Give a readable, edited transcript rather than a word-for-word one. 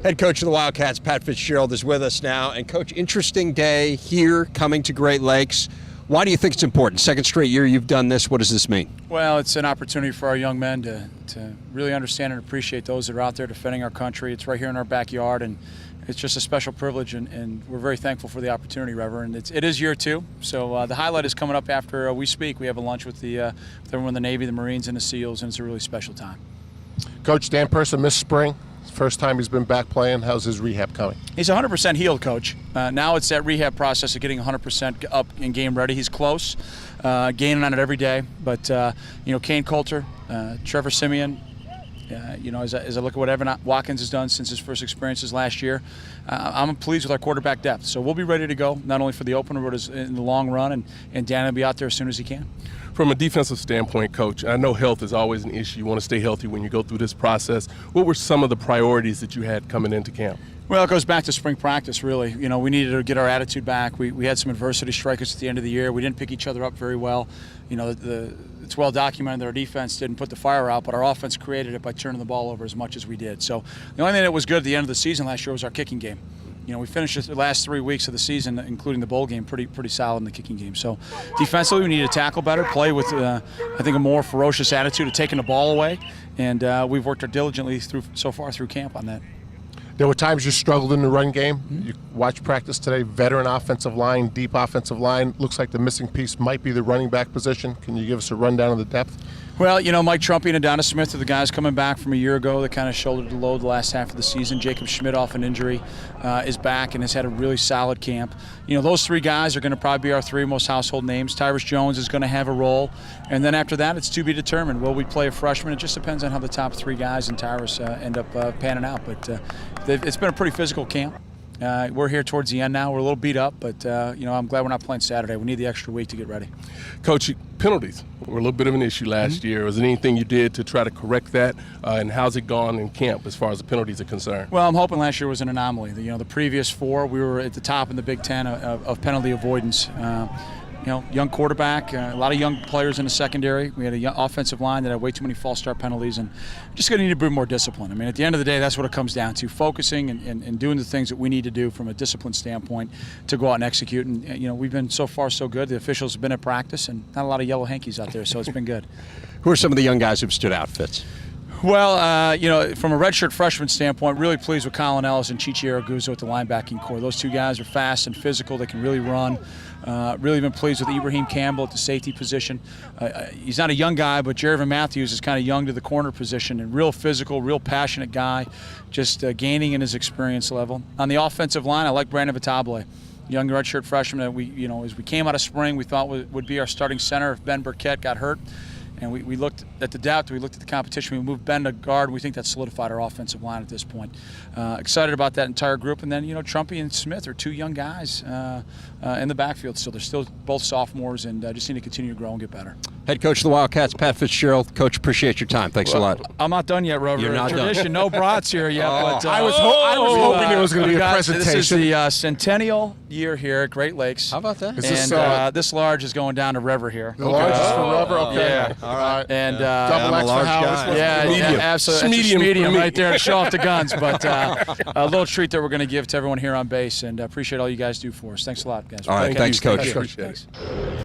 Head coach of the Wildcats, Pat Fitzgerald, is with us now. And, Coach, interesting day here coming to Great Lakes. Why do you think it's important? Second straight year you've done this. What does this mean? Well, it's an opportunity for our young men to really understand and appreciate those that are out there defending our country. It's right here in our backyard, and it's just a special privilege, and we're very thankful for the opportunity, Reverend. It is year two, so the highlight is coming up after we speak. We have a lunch with everyone in the Navy, the Marines, and the SEALs, and it's a really special time. Coach, Dan Person missed spring. First time he's been back playing. How's his rehab coming? He's 100% healed, Coach. Now it's that rehab process of getting 100% up and game ready. He's close, gaining on it every day. But, Kane Coulter, Trevor Simeon, as I look at what Evan Watkins has done since his first experiences last year, I'm pleased with our quarterback depth. So we'll be ready to go, not only for the opener, but in the long run, and Dan will be out there as soon as he can. From a defensive standpoint, Coach, I know health is always an issue. You want to stay healthy when you go through this process. What were some of the priorities that you had coming into camp? Well, it goes back to spring practice, really. We needed to get our attitude back. We had some adversity strike us at the end of the year. We didn't pick each other up very well. It's well documented that our defense didn't put the fire out, but our offense created it by turning the ball over as much as we did. So the only thing that was good at the end of the season last year was our kicking game. We finished the last 3 weeks of the season, including the bowl game, pretty solid in the kicking game. So defensively, we need to tackle better, play with, I think, a more ferocious attitude of taking the ball away, and we've worked diligently so far through camp on that. There were times you struggled in the run game. You watched practice today, veteran offensive line, deep offensive line. Looks like the missing piece might be the running back position. Can you give us a rundown of the depth? Well, Mike Trumpian and Donna Smith are the guys coming back from a year ago that kind of shouldered the load the last half of the season. Jacob Schmidt, off an injury, is back and has had a really solid camp. Those three guys are going to probably be our three most household names. Tyrus Jones is going to have a role. And then after that, it's to be determined. Will we play a freshman? It just depends on how the top three guys and Tyrus end up panning out. But it's been a pretty physical camp. We're here towards the end now. We're a little beat up, but I'm glad we're not playing Saturday. We need the extra week to get ready. Coach, penalties were a little bit of an issue last year. Was there anything you did to try to correct that? And how's it gone in camp as far as the penalties are concerned? Well, I'm hoping last year was an anomaly. The previous four, we were at the top in the Big Ten of penalty avoidance. Young quarterback, a lot of young players in the secondary. We had a young offensive line that had way too many false start penalties, and just going to need to bring more discipline. At the end of the day, that's what it comes down to, focusing and doing the things that we need to do from a discipline standpoint to go out and execute. And, we've been so far so good. The officials have been at practice, and not a lot of yellow hankies out there, so it's been good. Who are some of the young guys who've stood out, Fitz? Well, from a redshirt freshman standpoint, really pleased with Colin Ellis and Chichi Araguzo at the linebacking core. Those two guys are fast and physical. They can really run. Really been pleased with Ibrahim Campbell at the safety position. He's not a young guy, but Jervin Matthews is kind of young to the corner position and real physical, real passionate guy, just gaining in his experience level. On the offensive line, I like Brandon Vitable, young redshirt freshman that as we came out of spring, we thought would be our starting center if Ben Burkett got hurt. And we looked at the depth, we looked at the competition, we moved Ben to guard. We think that solidified our offensive line at this point. Excited about that entire group. And then, Trumpy and Smith are two young guys in the backfield still. They're still both sophomores and just need to continue to grow and get better. Head coach of the Wildcats, Pat Fitzgerald. Coach, appreciate your time. Thanks a lot. I'm not done yet, Robert. You're not Tradition, done. No brats here yet. But, I was hoping it was going to be a presentation. This is the centennial year here at Great Lakes. How about that? This large is going down to Rever here. The large is for Rever? Okay. Yeah. All right. And double X for Howard. Medium. Absolutely. Medium Medium for me. right there to show off the guns. But a little treat that we're going to give to everyone here on base, and appreciate all you guys do for us. Thanks a lot, guys. All right. Thanks, Coach. Thanks.